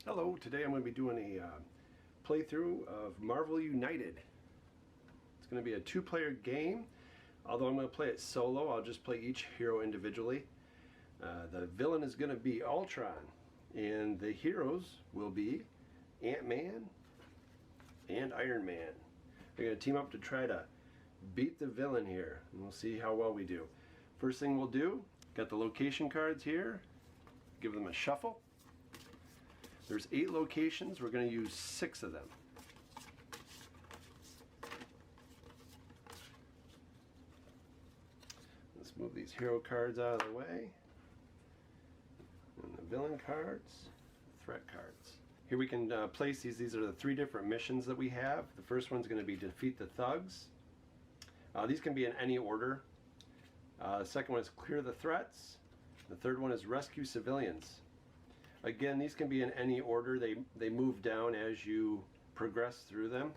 Hello, today I'm going to be doing a playthrough of Marvel United. It's going to be a two-player game. Although I'm going to play it solo, I'll just play each hero individually. The villain is going to be Ultron, and the heroes will be Ant-Man and Iron Man. We're going to team up to try to beat the villain here, and we'll see how well we do. First thing we'll do, got the location cards here, give them a shuffle. There's 8 locations. We're going to use 6 of them. Let's move these hero cards out of the way. And the villain cards, threat cards. Here we can place these. These are the 3 different missions that we have. The first one's going to be defeat the thugs. These can be in any order. The second one is clear the threats. The third one is rescue civilians. Again, these can be in any order. They move down as you progress through them.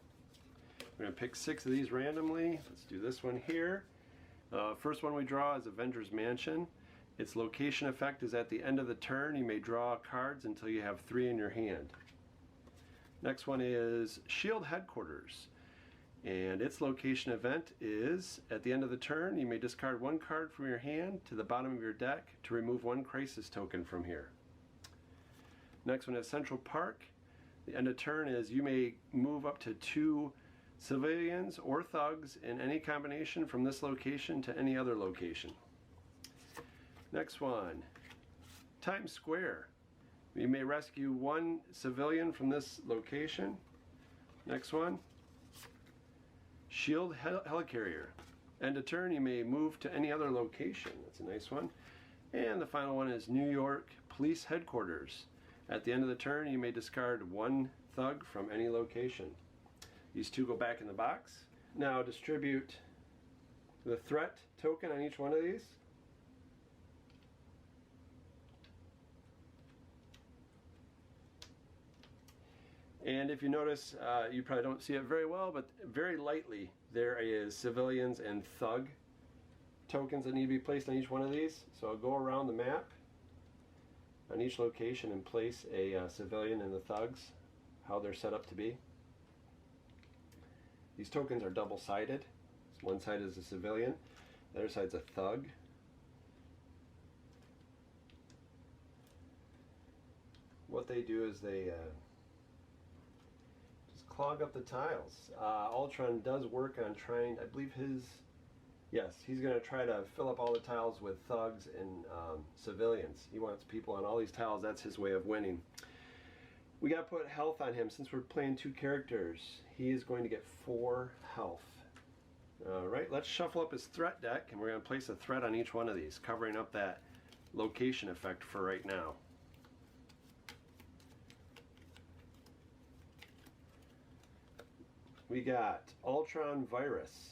We're going to pick 6 of these randomly. Let's do this one here. First one we draw is Avengers Mansion. Its location effect is at the end of the turn. You may draw cards until you have 3 in your hand. Next one is Shield Headquarters. And its location event is at the end of the turn. You may discard 1 card from your hand to the bottom of your deck to remove 1 crisis token from here. Next one is Central Park. The end of turn is you may move up to 2 civilians or thugs in any combination from this location to any other location. Next one, Times Square. You may rescue 1 civilian from this location. Next one, Shield Helicarrier. End of turn, you may move to any other location. That's a nice one. And the final one is New York Police Headquarters. At the end of the turn, you may discard 1 thug from any location. These 2 go back in the box. Now distribute the threat token on each one of these. And if you notice, you probably don't see it very well, but very lightly there is civilians and thug tokens that need to be placed on each one of these. So I'll go around the map on each location and place a civilian and the thugs, how they're set up to be. These tokens are double-sided. So one side is a civilian, the other side's a thug. What they do is they just clog up the tiles. Ultron does work on trying, I believe he's going to try to fill up all the tiles with thugs and civilians. He wants people on all these tiles. That's his way of winning. We got to put health on him. Since we're playing 2 characters, he is going to get 4 health. Alright, let's shuffle up his threat deck, and we're going to place a threat on each one of these, covering up that location effect for right now. We got Ultron Virus.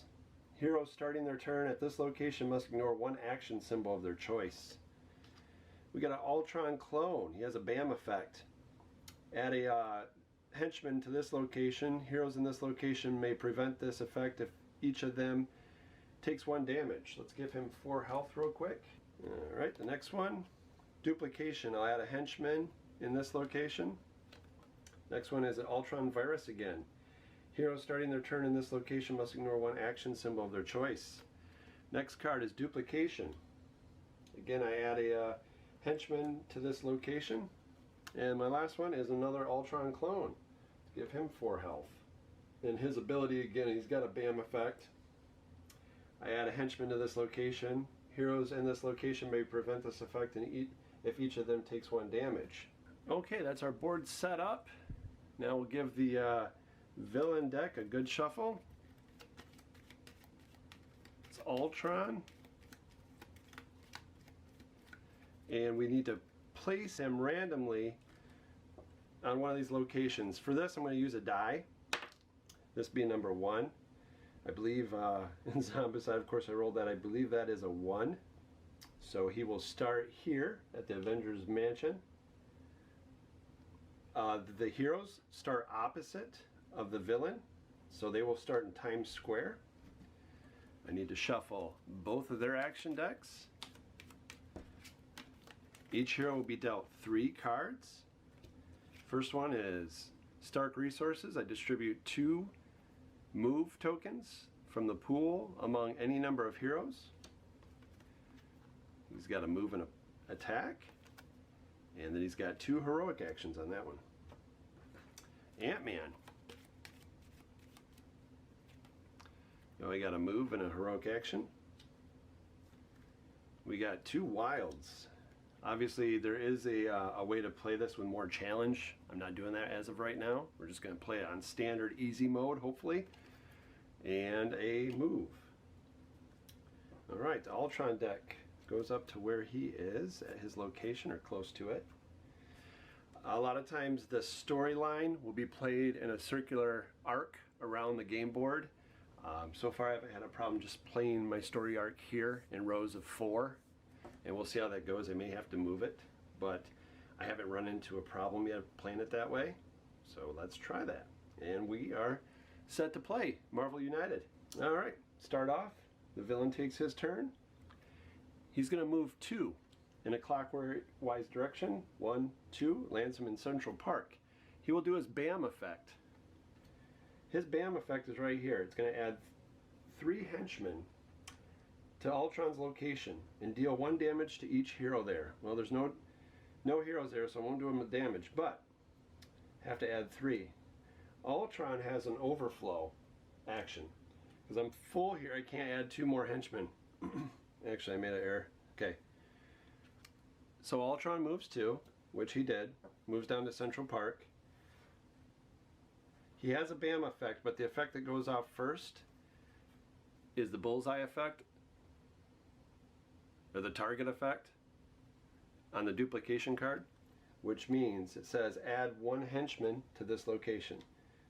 Heroes starting their turn at this location must ignore 1 action symbol of their choice. We got an Ultron clone. He has a BAM effect. Add a henchman to this location. Heroes in this location may prevent this effect if each of them takes 1 damage. Let's give him 4 health real quick. Alright, the next one. Duplication. I'll add a henchman in this location. Next one is an Ultron Virus again. Heroes starting their turn in this location must ignore 1 action symbol of their choice. Next card is Duplication. Again, I add a henchman to this location. And my last one is another Ultron clone. Give him 4 health. And his ability, again, he's got a BAM effect. I add a henchman to this location. Heroes in this location may prevent this effect if each of them takes 1 damage. Okay, that's our board set up. Now we'll give the villain deck a good shuffle. It's Ultron. And we need to place him randomly on one of these locations. For this, I'm going to use a die. This being number 1. I believe in Zombicide, of course I rolled that. I believe that is a 1. So he will start here at the Avengers Mansion. The heroes start opposite of the villain, so they will start in Times Square. I need to shuffle both of their action decks. Each hero will be dealt 3 cards. First one is Stark Resources. I distribute 2 move tokens from the pool among any number of heroes. He's got a move and an attack. And then he's got 2 heroic actions on that one. Ant-Man. We got a move and a heroic action. We got 2 wilds. Obviously there is a way to play this with more challenge. I'm not doing that as of right now. We're just going to play it on standard easy mode, hopefully. And a move. Alright, the Ultron deck goes up to where he is at his location or close to it. A lot of times the storyline will be played in a circular arc around the game board. So far I haven't had a problem just playing my story arc here in rows of 4, and we'll see how that goes. I may have to move it, but I haven't run into a problem yet playing it that way. So let's try that. And we are set to play Marvel United. Alright, start off. The villain takes his turn. He's going to move 2 in a clockwise direction. 1, 2, lands him in Central Park. He will do his BAM effect. His BAM effect is right here. It's going to add 3 henchmen to Ultron's location and deal 1 damage to each hero there. Well, there's no heroes there, so I won't do him damage, but have to add 3. Ultron has an overflow action. Because I'm full here, I can't add 2 more henchmen. Actually, I made an error. Okay. So Ultron moves 2, which he did. Moves down to Central Park. He has a BAM effect, but the effect that goes off first is the bullseye effect, or the target effect, on the duplication card, which means it says add 1 henchman to this location.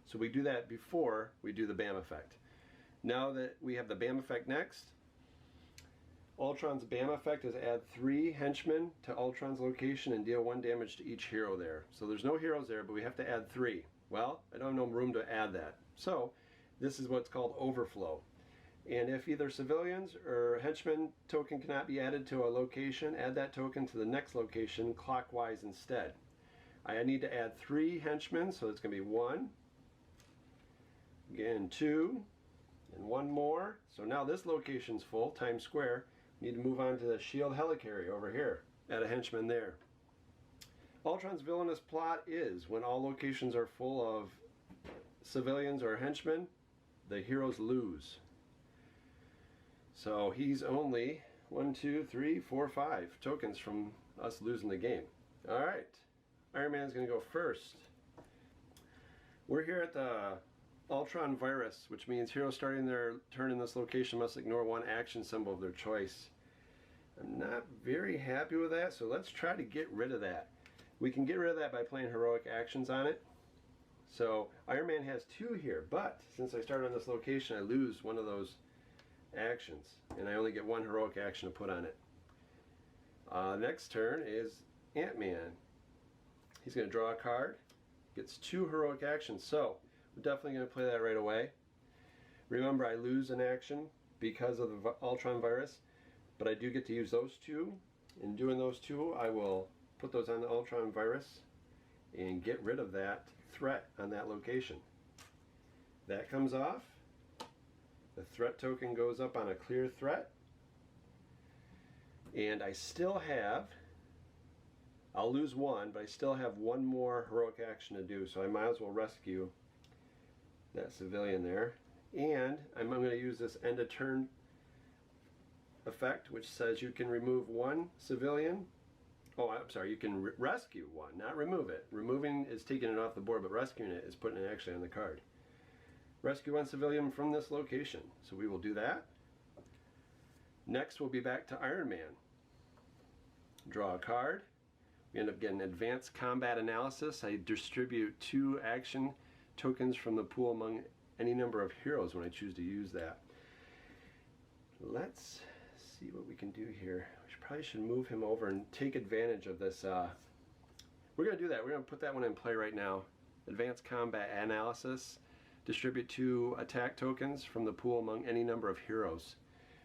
So we do that before we do the BAM effect. Now that we have the BAM effect next, Ultron's BAM effect is add 3 henchmen to Ultron's location and deal 1 damage to each hero there. So there's no heroes there, but we have to add 3. Well, I don't have no room to add that. So this is what's called overflow. And if either civilians or henchman token cannot be added to a location, add that token to the next location clockwise instead. I need to add 3 henchmen, so it's going to be 1, again 2, and 1 more. So now this location's full, Times Square. Need to move on to the shield helicarrier over here. Add a henchman there. Ultron's villainous plot is when all locations are full of civilians or henchmen, the heroes lose. So he's only 1, 2, 3, 4, 5 tokens from us losing the game. Alright, Iron Man's going to go first. We're here at the Ultron virus, which means heroes starting their turn in this location must ignore 1 action symbol of their choice. I'm not very happy with that, so let's try to get rid of that. We can get rid of that by playing heroic actions on it. So Iron Man has 2 here, but since I started on this location, I lose 1 of those actions, and I only get 1 heroic action to put on it. Next turn is Ant-Man. He's going to draw a card, gets 2 heroic actions, so we're definitely going to play that right away. Remember, I lose an action because of the Ultron virus, but I do get to use those 2. In doing those 2, I will put those on the Ultron virus and get rid of that threat on that location. That comes off. The threat token goes up on a clear threat. And I still have, I'll lose 1, but I still have 1 more heroic action to do, so I might as well rescue that civilian there. And I'm going to use this end of turn effect, which says you can remove 1 civilian. Oh, I'm sorry, you can rescue 1, not remove it. Removing is taking it off the board, but rescuing it is putting it actually on the card. Rescue 1 civilian from this location. So we will do that. Next we'll be back to Iron Man. Draw a card. We end up getting advanced combat analysis. I distribute 2 action tokens from the pool among any number of heroes when I choose to use that. Let's see what we can do here. Probably should move him over and take advantage of this. We're going to do that. We're going to put that one in play right now. Advanced combat analysis. Distribute 2 attack tokens from the pool among any number of heroes.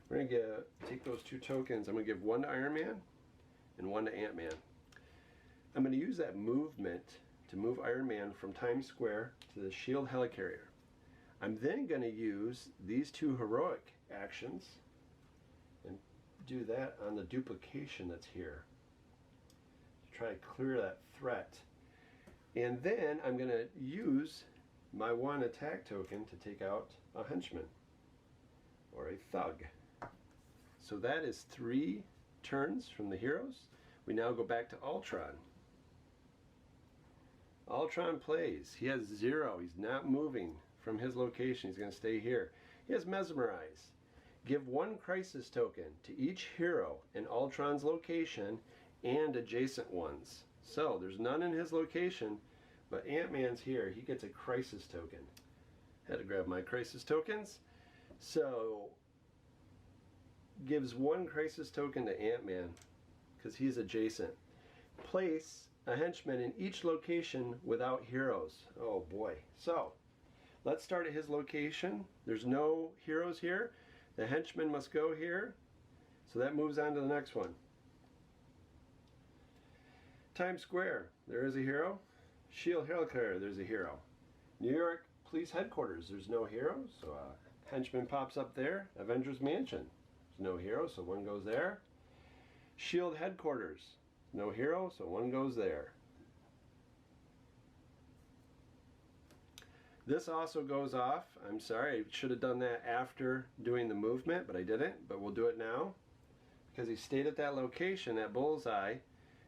We're going to take those 2 tokens. I'm going to give 1 to Iron Man and 1 to Ant-Man. I'm going to use that movement to move Iron Man from Times Square to the shield helicarrier. I'm then going to use these two heroic actions and do that on the duplication that's here to try to clear that threat. And then I'm going to use my one attack token to take out a henchman or a thug. So that is 3 turns from the heroes. We now go back to Ultron. Ultron plays. He has 0. He's not moving from his location. He's going to stay here. He has Mesmerize. Give 1 crisis token to each hero in Ultron's location and adjacent ones. So there's none in his location, but Ant-Man's here. He gets a crisis token. Had to grab my crisis tokens. So gives 1 crisis token to Ant-Man because he's adjacent. Place a henchman in each location without heroes. Oh boy. So let's start at his location. There's no heroes here. The henchman must go here. So that moves on to the next one. Times Square, there is a hero. Shield helicarrier, there's a hero. New York Police Headquarters, there's no hero. So a henchman pops up there. Avengers Mansion, there's no hero, so 1 goes there. Shield Headquarters, no hero, so 1 goes there. This also goes off. I'm sorry, I should have done that after doing the movement, but I didn't. But we'll do it now. Because he stayed at that location, that bullseye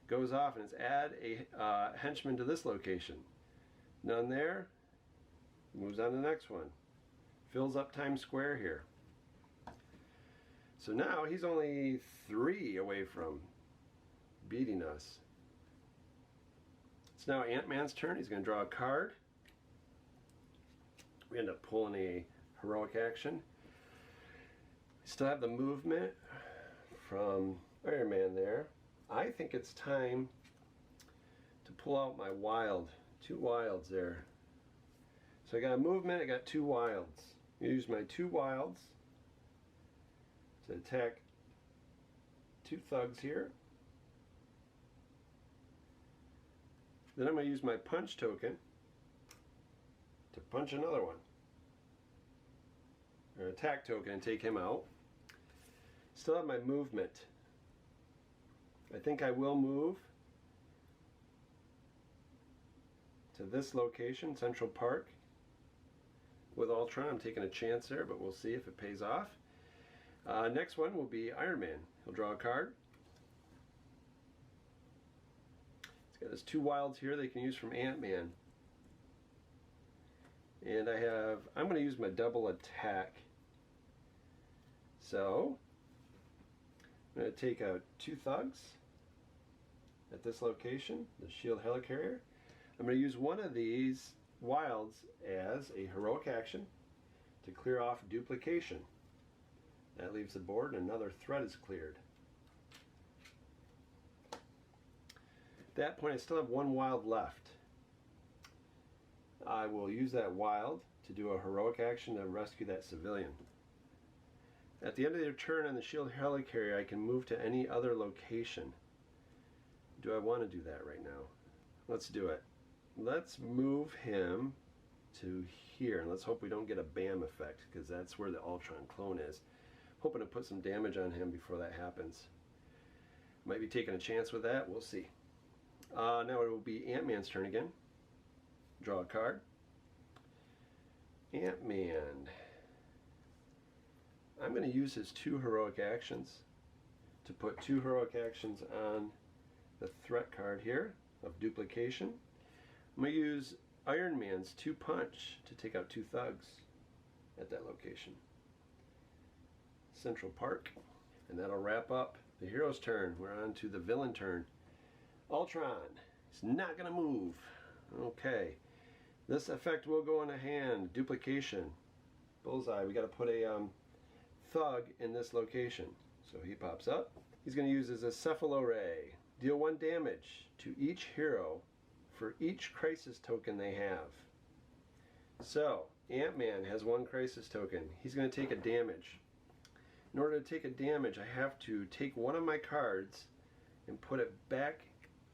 goes off, and it's add a henchman to this location. None there. Moves on to the next one. Fills up Times Square here. So now he's only 3 away from beating us. It's now Ant-Man's turn. He's going to draw a card. We end up pulling a heroic action. Still have the movement from Iron Man there. I think it's time to pull out my wild. 2 wilds there. So I got a movement, I got 2 wilds. I use my 2 wilds to attack 2 thugs here. Then I'm going to use my punch token to punch another one. Or attack token and take him out. Still have my movement. I think I will move to this location, Central Park. With Ultron, I'm taking a chance there, but we'll see if it pays off. Next one will be Iron Man. He'll draw a card. He's got his 2 wilds here they can use from Ant-Man. And I'm going to use my double attack. So, I'm going to take out 2 thugs at this location, the shield helicarrier. I'm going to use one of these wilds as a heroic action to clear off duplication. That leaves the board and another threat is cleared. At that point I still have 1 wild left. I will use that wild to do a heroic action to rescue that civilian. At the end of your turn on the shield helicarrier, I can move to any other location. Do I want to do that right now? Let's do it. Let's move him to here, and let's hope we don't get a BAM effect, because that's where the Ultron clone is. Hoping to put some damage on him before that happens. Might be taking a chance with that, we'll see. Now it will be Ant-Man's turn again. Draw a card. Ant-Man. I'm going to use his 2 heroic actions to put 2 heroic actions on the threat card here of duplication. I'm going to use Iron Man's 2 punch to take out 2 thugs at that location. Central Park. And that'll wrap up the hero's turn. We're on to the villain turn. Ultron. He's not going to move. Okay. This effect will go in a hand. Duplication. Bullseye. We got to put a thug in this location. So he pops up. He's going to use his Cephalo Ray. Deal 1 damage to each hero for each crisis token they have. So, Ant-Man has 1 crisis token. He's going to take a damage. In order to take a damage, I have to take one of my cards and put it back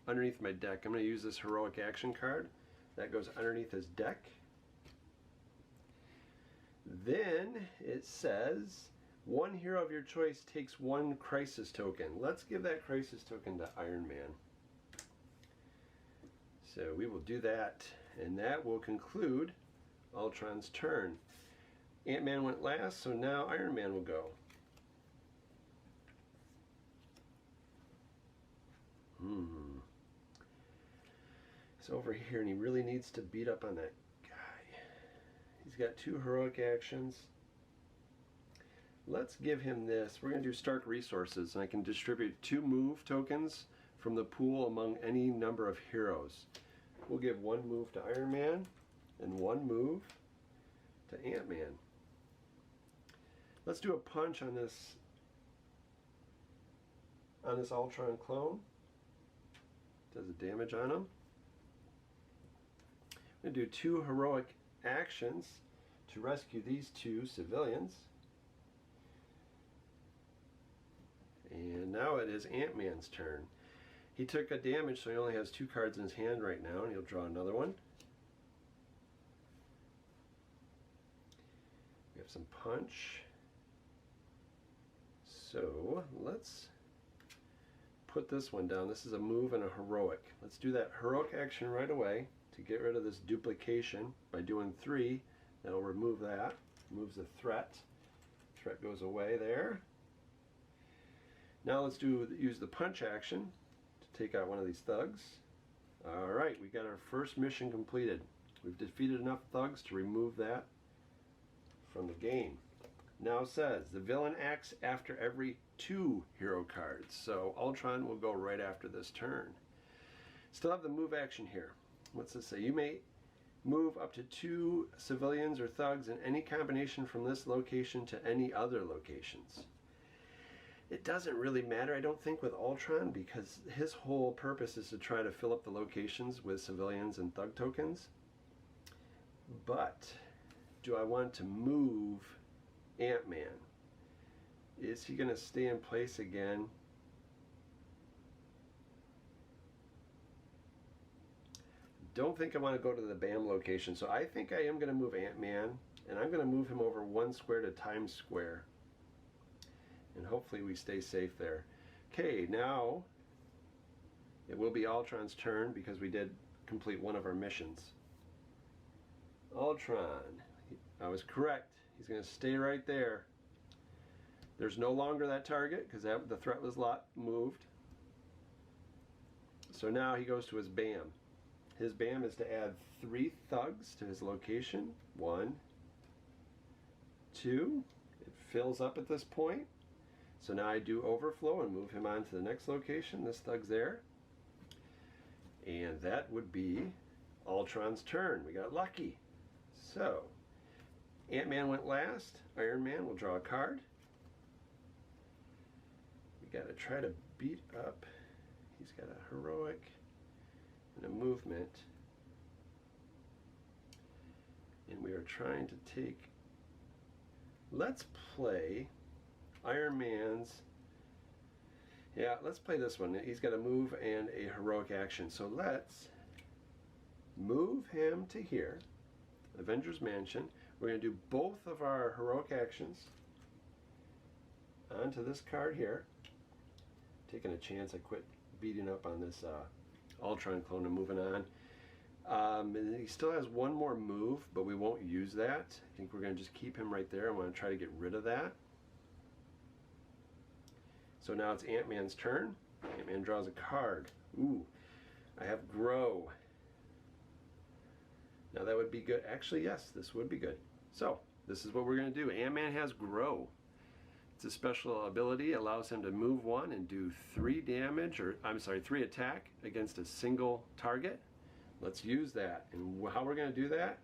underneath my deck. I'm going to use this heroic action card That goes underneath his deck. Then it says, one hero of your choice takes one crisis token. Let's give that crisis token to Iron Man. So we will do that, and that will conclude Ultron's turn. Ant-Man went last, so now Iron Man will go. He's over here, and he really needs to beat up on that guy. He's got 2 heroic actions. Let's give him this. We're going to do Stark Resources, and I can distribute 2 move tokens from the pool among any number of heroes. We'll give 1 move to Iron Man and 1 move to Ant-Man. Let's do a punch on this Ultron clone. Does a damage on him. I'm going to do 2 heroic actions to rescue these 2 civilians. And now it is Ant-Man's turn. He took a damage, so he only has 2 cards in his hand right now, and he'll draw another one. We have some punch. So let's put this one down. This is a move and a heroic. Let's do that heroic action right away to get rid of this duplication by doing 3. That'll remove that. Removes the threat. Threat goes away there. Now let's use the punch action to take out one of these thugs. Alright, we got our first mission completed. We've defeated enough thugs to remove that from the game. Now it says, the villain acts after every 2 hero cards. So Ultron will go right after this turn. Still have the move action here. What's this say? You may move up to 2 civilians or thugs in any combination from this location to any other locations. It doesn't really matter, I don't think, with Ultron, because his whole purpose is to try to fill up the locations with civilians and thug tokens. But do I want to move Ant-Man? Is he going to stay in place again? Don't think I want to go to the BAM location, so I think I am going to move Ant-Man, and I'm going to move him over 1 square to Times Square. And hopefully we stay safe there. Okay, now it will be Ultron's turn because we did complete one of our missions. Ultron, I was correct. He's going to stay right there. There's no longer that target because the threat was moved. So now he goes to his BAM. His BAM is to add 3 thugs to his location. 1, 2. It fills up at this point. So now I do overflow and move him on to the next location. This thug's there. And that would be Ultron's turn. We got lucky. So, Ant-Man went last. Iron Man will draw a card. We got to try to beat up. He's got a heroic and a movement. And we are trying to take... Let's play Iron Man's... Yeah, let's play this one. He's got a move and a heroic action. So let's move him to here. Avengers Mansion. We're going to do both of our heroic actions onto this card here. Taking a chance. I quit beating up on this Ultron clone and moving on. And he still has 1 more move, but we won't use that. I think we're going to just keep him right there. I want to try to get rid of that. So now it's Ant-Man's turn. Ant-Man draws a card. Ooh, I have Grow. Now that would be good. Actually, yes, this would be good. So, this is what we're going to do. Ant-Man has Grow. It's a special ability. It allows him to move 1 and do 3 damage, or I'm sorry, 3 attack against a single target. Let's use that. And how we're going to do that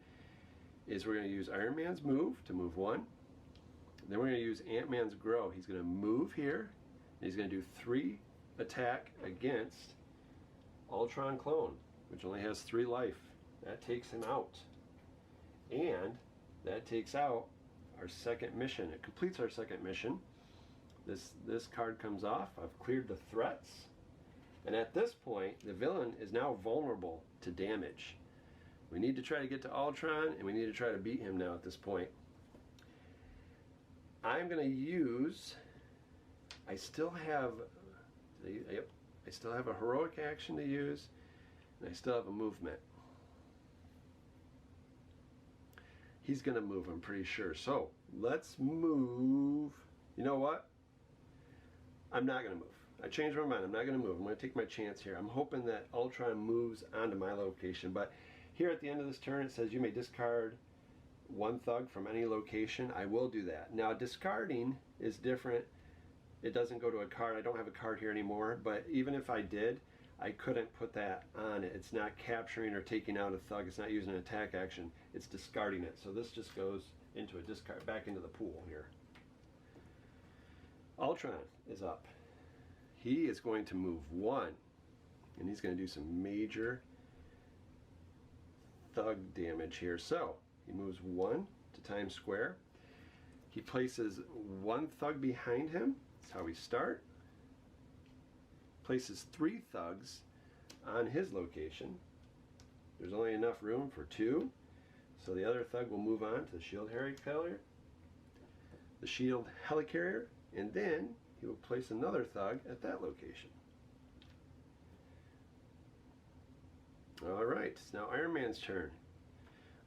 is we're going to use Iron Man's move to move 1. Then we're going to use Ant-Man's Grow. He's going to move here. And he's going to do 3 attack against Ultron clone, which only has 3 life. That takes him out. And that takes out our second mission. It completes our second mission. This card comes off. I've cleared the threats. And at this point, the villain is now vulnerable to damage, We need to try to get to Ultron, and we need to try to beat him now at this point. I'm going to use, I still have a heroic action to use, and I still have a movement. He's going to move, I'm pretty sure. So let's move. You know what? I'm not going to move. I changed my mind. I'm not going to move. I'm going to take my chance here. I'm hoping that Ultron moves onto my location. But here at the end of this turn, it says you may discard one thug from any location. I will do that. Now, discarding is different. It doesn't go to a card. I don't have a card here anymore. But even if I did, I couldn't put that on it. It's not capturing or taking out a thug. It's not using an attack action. It's discarding it. So this just goes into a discard, back into the pool here. Ultron is up. He is going to move 1, and he's going to do some major thug damage here. So he moves 1 to Times Square. He places 1 thug behind him. That's how we start. Places 3 thugs on his location. There's only enough room for 2, so the other thug will move on to the shield helicarrier, and then he will place another thug at that location. All right, it's now Iron Man's turn.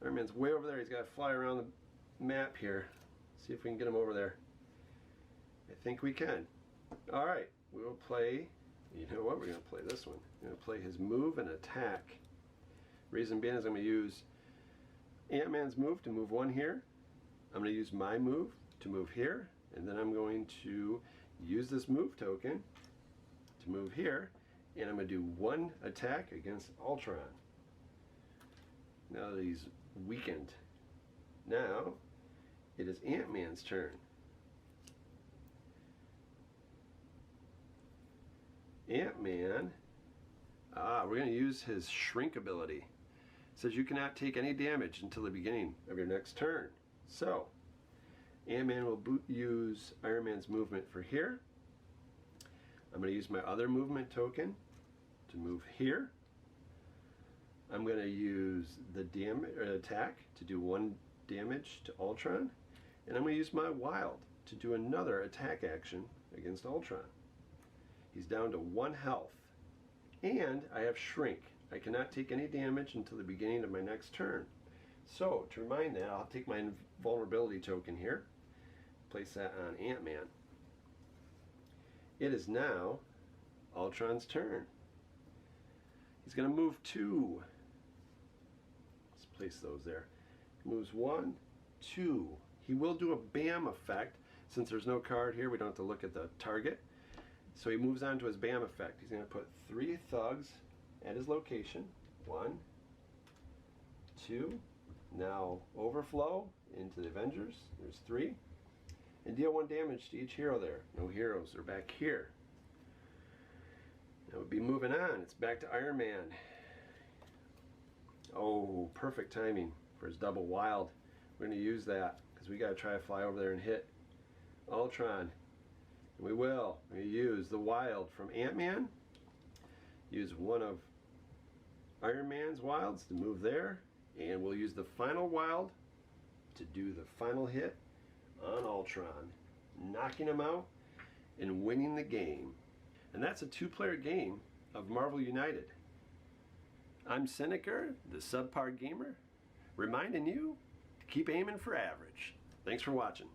Iron Man's way over there. He's got to fly around the map here. See if we can get him over there. I think we can. All right, we will play. You know what? We're going to play this one. We're going to play his move and attack. Reason being is I'm going to use Ant-Man's move to move 1 here. I'm going to use my move to move here. And then I'm going to use this move token to move here. And I'm going to do 1 attack against Ultron. Now that he's weakened. Now it is Ant-Man's turn. Ant-Man, we're going to use his shrink ability. It says you cannot take any damage until the beginning of your next turn. So, Ant-Man will use Iron Man's movement for here. I'm going to use my other movement token to move here. I'm going to use the attack to do 1 damage to Ultron. And I'm going to use my wild to do another attack action against Ultron. He's down to 1 health. And I have shrink. I cannot take any damage until the beginning of my next turn. So, to remind that, I'll take my invulnerability token here, place that on Ant-Man. It is now Ultron's turn. He's going to move 2. Let's place those there. Moves 1, 2. He will do a BAM effect. Since there's no card here, we don't have to look at the target. So he moves on to his BAM effect. He's going to put 3 thugs at his location. 1, 2. Now overflow into the Avengers. There's 3. And deal 1 damage to each hero there. No heroes are back here. Now we'll be moving on. It's back to Iron Man. Oh, perfect timing for his double wild. We're going to use that because we got to try to fly over there and hit Ultron. And we will. We use the wild from Ant-Man. Use 1 of Iron Man's wilds to move there. And we'll use the final wild to do the final hit on Ultron, knocking him out and winning the game. And that's a 2-player game of Marvel United. I'm Seneca, the Subpar Gamer, reminding you to keep aiming for average. Thanks for watching.